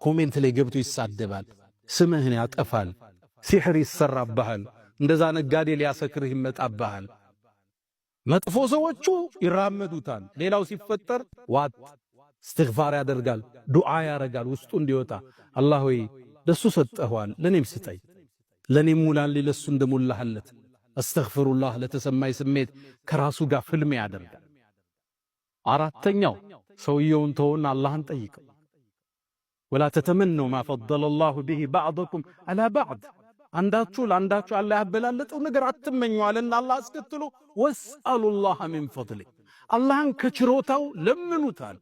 ኮሜንት ላይ ገብቶ ይሳደባል፣ ስምህን ያጠፋል፣ ሲሕር ይሰራብሃል፣ እንደዛ ነጋዴ ሊያሰክርህ ይመጣብሃል። መጥፎ ሰዎቹ ይራመዱታል። ሌላው ሲፈጠር ዋጥ እስትግፋር ያደርጋል፣ ዱዓ ያረጋል ውስጡ እንዲወጣ። አላህ ሆይ ለሱ ሰጠኸዋል ለኔም ስጠኝ፣ ለኔም ሙላልኝ ለሱ እንደሞላህለት። አስተግፍሩላህ ለተሰማይ ስሜት ከራሱ ጋር ፍልም ያደርጋል። አራተኛው ሰውየውን ተውና አላህን ጠይቀው። ወላ ተተመነው ማ ፈደለ ላሁ ቢሂ ባዕደኩም ዐላ ባዕድ፣ አንዳችሁ ለአንዳችሁ አላህ ያበላለጠው ነገር አትመኙ አለና አላህ አስከትሎ ወስአሉላህ ሚን ፈድሊ፣ አላህን ከችሮታው ለምኑታል።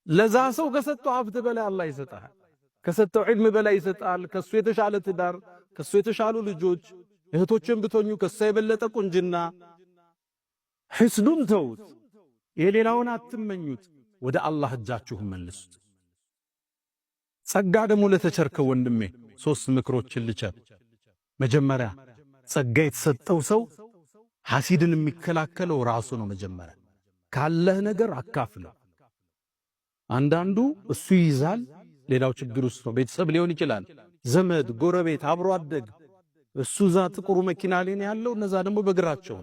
ለዛ ሰው ከሰጠው ሀብት በላይ አላህ ይሰጣል፣ ከሰጠው ዒልም በላይ ይሰጣል። ከሱ የተሻለ ትዳር፣ ከሱ የተሻሉ ልጆች፣ እህቶችን ብትሆኑ ከሱ የበለጠ ቁንጅና። ሕስዱን ተውት፣ የሌላውን አትመኙት፣ ወደ አላህ እጃችሁን መልሱት። ጸጋ ደግሞ ለተቸርከው ወንድሜ ሶስት ምክሮችን ልቸር። መጀመሪያ ጸጋ የተሰጠው ሰው ሐሲድን የሚከላከለው ራሱ ነው። መጀመሪያ ካለህ ነገር አካፍለው። አንዳንዱ እሱ ይይዛል፣ ሌላው ችግር ውስጥ ነው። ቤተሰብ ሊሆን ይችላል፣ ዘመድ፣ ጎረቤት፣ አብሮ አደግ። እሱ ዛ ጥቁሩ መኪና ላይ ነው ያለው፣ እነዛ ደግሞ በእግራቸው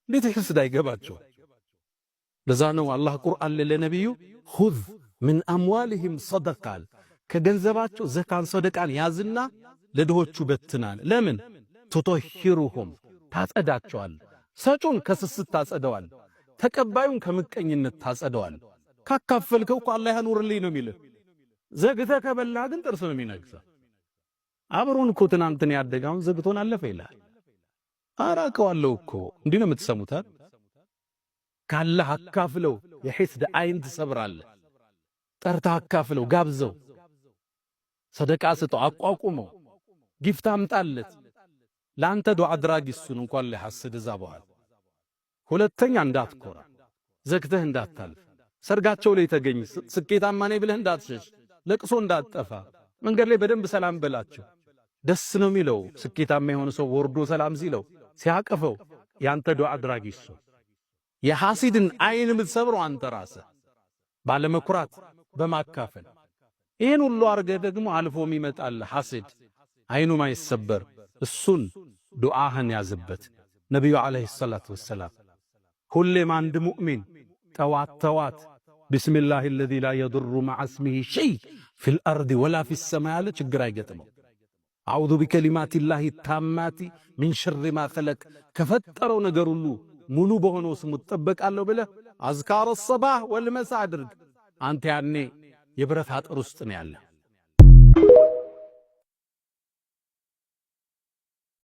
እንዴት ሕስድ አይገባቸው? ለዛ ነው አላህ ቁርአን ለነብዩ ኹዝ ምን አምዋልህም ሰደቃል፣ ከገንዘባቸው ዘካን ሰደቃን ያዝና ለድሆቹ በትናል። ለምን? ቱጠሂሩሁም ታጸዳቸዋል። ሰጩን ከስስት ታጸደዋል፣ ተቀባዩን ከምቀኝነት ታጸደዋል። ካካፈልከው እኮ አላህ ያኑርልኝ ነው የሚልህ። ዘግተህ ከበላህ ግን ጥርስ ነው የሚነግሰው። አብሮን እኮ ትናንትን ያደጋውን ዘግቶን አለፈ ይላል። አራቀዋለሁ እኮ እንዲህ ነው የምትሰሙት። ካለህ አካፍለው፣ የሕስድ አይን ትሰብራለህ። ጠርተህ አካፍለው፣ ጋብዘው፣ ሰደቃ ስጠው፣ አቋቁመው፣ ጊፍት አምጣለት። ለአንተ ዱዓ አድራጊ እሱን እንኳን ሊሐስድ እዛ በኋላ። ሁለተኛ እንዳትኮራ፣ ዘግተህ እንዳታልፍ። ሰርጋቸው ላይ ተገኝ፣ ስኬታማ ነኝ ብለህ እንዳትሸሽ፣ ለቅሶ እንዳትጠፋ። መንገድ ላይ በደንብ ሰላም በላቸው። ደስ ነው የሚለው ስኬታማ የሆነ ሰው ወርዶ ሰላም ሲለው ሲያቀፈው፣ ያንተ ዱዓ አድራጊ እሱ። የሐሲድን አይን የምትሰብረው አንተ ራስህ ባለመኩራት በማካፈል። ይህን ሁሉ አርገህ ደግሞ አልፎም ይመጣል ሐሲድ አይኑ ማይሰበር። እሱን ዱዓህን ያዝበት። ነቢዩ ዓለይሂ ሰላቱ ወሰላም ሁሌም አንድ ሙእሚን ጠዋት ተዋት ቢስሚላሂ አለዚ ላ የዱሩ መዐ እስሚሂ ሸይ ፊል አርድ ወላ ፊስ ሰማይ ያለ ችግር አይገጥመው። አዑዙ ቢከሊማቲላሂ ታማቲ ሚን ሸሪ ማ ኸለቅ፣ ከፈጠረው ነገር ሁሉ ሙሉ በሆነው ስሙ እጠበቃለሁ ብለህ አዝካረ ሰባህ ወልመሳ አድርግ። አንተ ያኔ የብረት አጥር ውስጥ ነው ያለ።